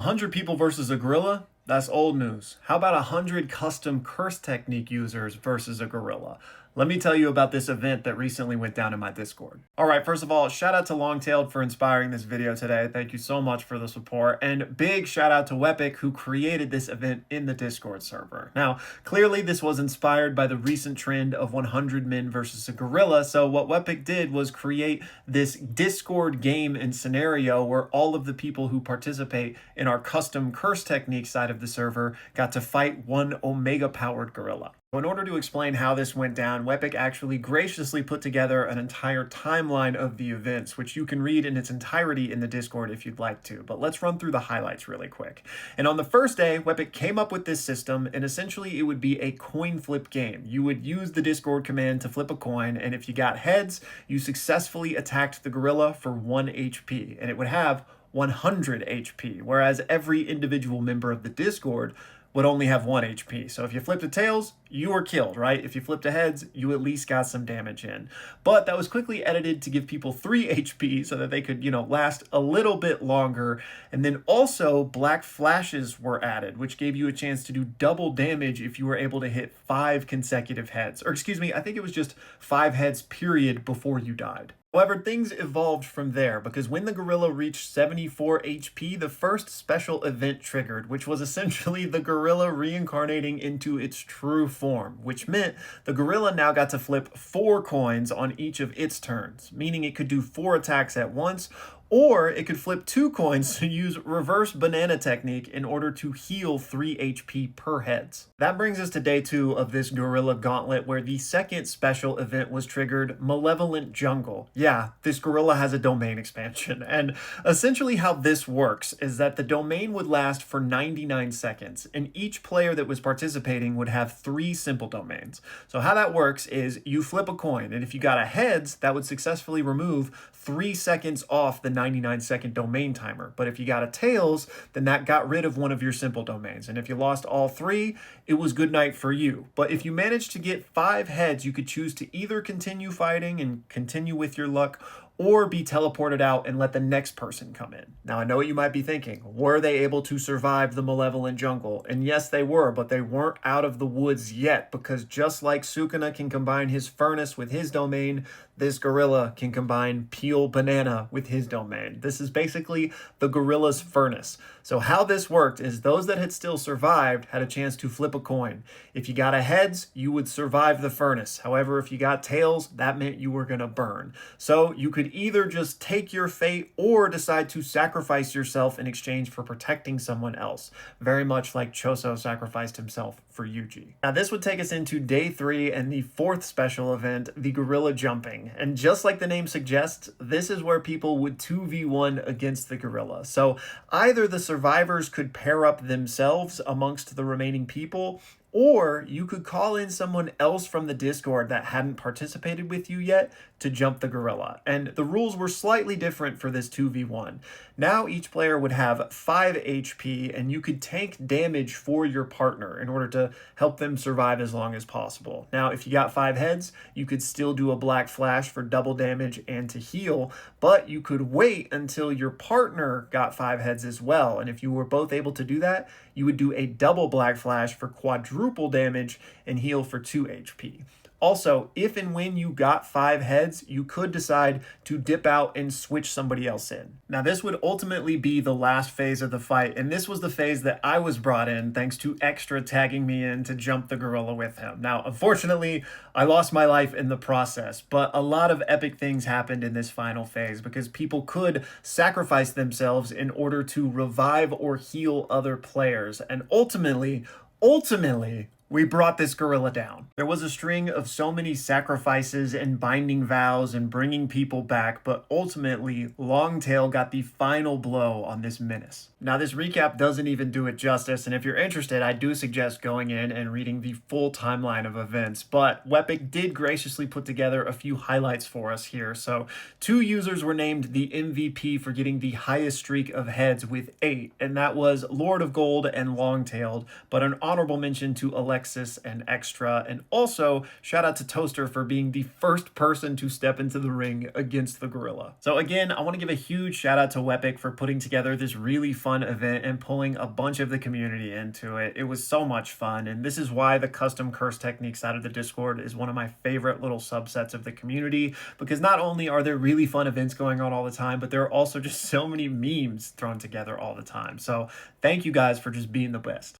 100 people versus a gorilla? That's old news. How about 100 custom curse technique users versus a gorilla? Let me tell you about this event that recently went down in my Discord. All right, first of all, shout out to Longtailed for inspiring this video today. Thank you so much for the support. And big shout out to Wepic who created this event in the Discord server. Now, clearly this was inspired by the recent trend of 100 men versus a gorilla. So what Wepic did was create this Discord game and scenario where all of the people who participate in our custom curse technique side of the server got to fight one Omega powered gorilla. In order to explain how this went down, Wepic actually graciously put together an entire timeline of the events, which you can read in its entirety in the Discord if you'd like to. But let's run through the highlights really quick. And on the first day, Wepic came up with this system, and essentially it would be a coin flip game. You would use the Discord command to flip a coin, and if you got heads, you successfully attacked the gorilla for 1 HP, and it would have 100 HP, whereas every individual member of the Discord would only have 1 HP. So if you flipped the tails, you were killed, right? If you flipped the heads, you at least got some damage in. But that was quickly edited to give people 3 HP so that they could, last a little bit longer. And then also black flashes were added, which gave you a chance to do double damage if you were able to hit 5 consecutive heads. Or excuse me, I think it was just 5 heads period before you died. However, things evolved from there because when the gorilla reached 74 HP, the first special event triggered, which was essentially the gorilla reincarnating into its true form, which meant the gorilla now got to flip 4 coins on each of its turns, meaning it could do 4 attacks at once, or it could flip 2 coins to use reverse banana technique in order to heal 3 HP per heads. That brings us to day 2 of this gorilla gauntlet where the second special event was triggered, Malevolent Jungle. Yeah, this gorilla has a domain expansion, and essentially how this works is that the domain would last for 99 seconds, and each player that was participating would have 3 simple domains. So how that works is you flip a coin, and if you got a heads, that would successfully remove 3 seconds off the 99-second domain timer. But if you got a tails, then that got rid of one of your simple domains. And if you lost all 3, it was good night for you. But if you managed to get 5 heads, you could choose to either continue fighting and continue with your luck, or be teleported out and let the next person come in. Now, I know what you might be thinking. Were they able to survive the Malevolent Jungle? And yes, they were, but they weren't out of the woods yet, because just like Sukuna can combine his furnace with his domain, this gorilla can combine Peel Banana with his domain. This is basically the gorilla's furnace. So how this worked is those that had still survived had a chance to flip a coin. If you got a heads, you would survive the furnace. However, if you got tails, that meant you were gonna burn. So you could either just take your fate or decide to sacrifice yourself in exchange for protecting someone else. Very much like Choso sacrificed himself for Yuji. Now this would take us into day 3 and the 4th special event, the gorilla jumping. And just like the name suggests, this is where people would 2v1 against the gorilla. So either the survivors could pair up themselves amongst the remaining people, or you could call in someone else from the Discord that hadn't participated with you yet to jump the gorilla. And the rules were slightly different for this 2v1. Now each player would have 5 HP, and you could tank damage for your partner in order to help them survive as long as possible. Now, if you got 5 heads, you could still do a black flash for double damage and to heal, but you could wait until your partner got 5 heads as well. And if you were both able to do that, you would do a double black flash for quadruple damage and heal for 2 HP. Also, if and when you got 5 heads, you could decide to dip out and switch somebody else in. Now, this would ultimately be the last phase of the fight, and this was the phase that I was brought in thanks to Extra tagging me in to jump the gorilla with him. Now, unfortunately, I lost my life in the process, but a lot of epic things happened in this final phase because people could sacrifice themselves in order to revive or heal other players, and ultimately, we brought this gorilla down. There was a string of so many sacrifices and binding vows and bringing people back, but ultimately, Longtail got the final blow on this menace. Now, this recap doesn't even do it justice, and if you're interested, I do suggest going in and reading the full timeline of events, but Wepic did graciously put together a few highlights for us here. So, 2 users were named the MVP for getting the highest streak of heads with 8, and that was Lord of Gold and Longtailed, but an honorable mention to Alexa Alexis and Extra, and also shout out to Toaster for being the first person to step into the ring against the gorilla. So again, I want to give a huge shout out to Wepic for putting together this really fun event and pulling a bunch of the community into it. It was so much fun, and this is why the custom curse technique side of the Discord is one of my favorite little subsets of the community, because not only are there really fun events going on all the time, but there are also just so many memes thrown together all the time. So thank you guys for just being the best.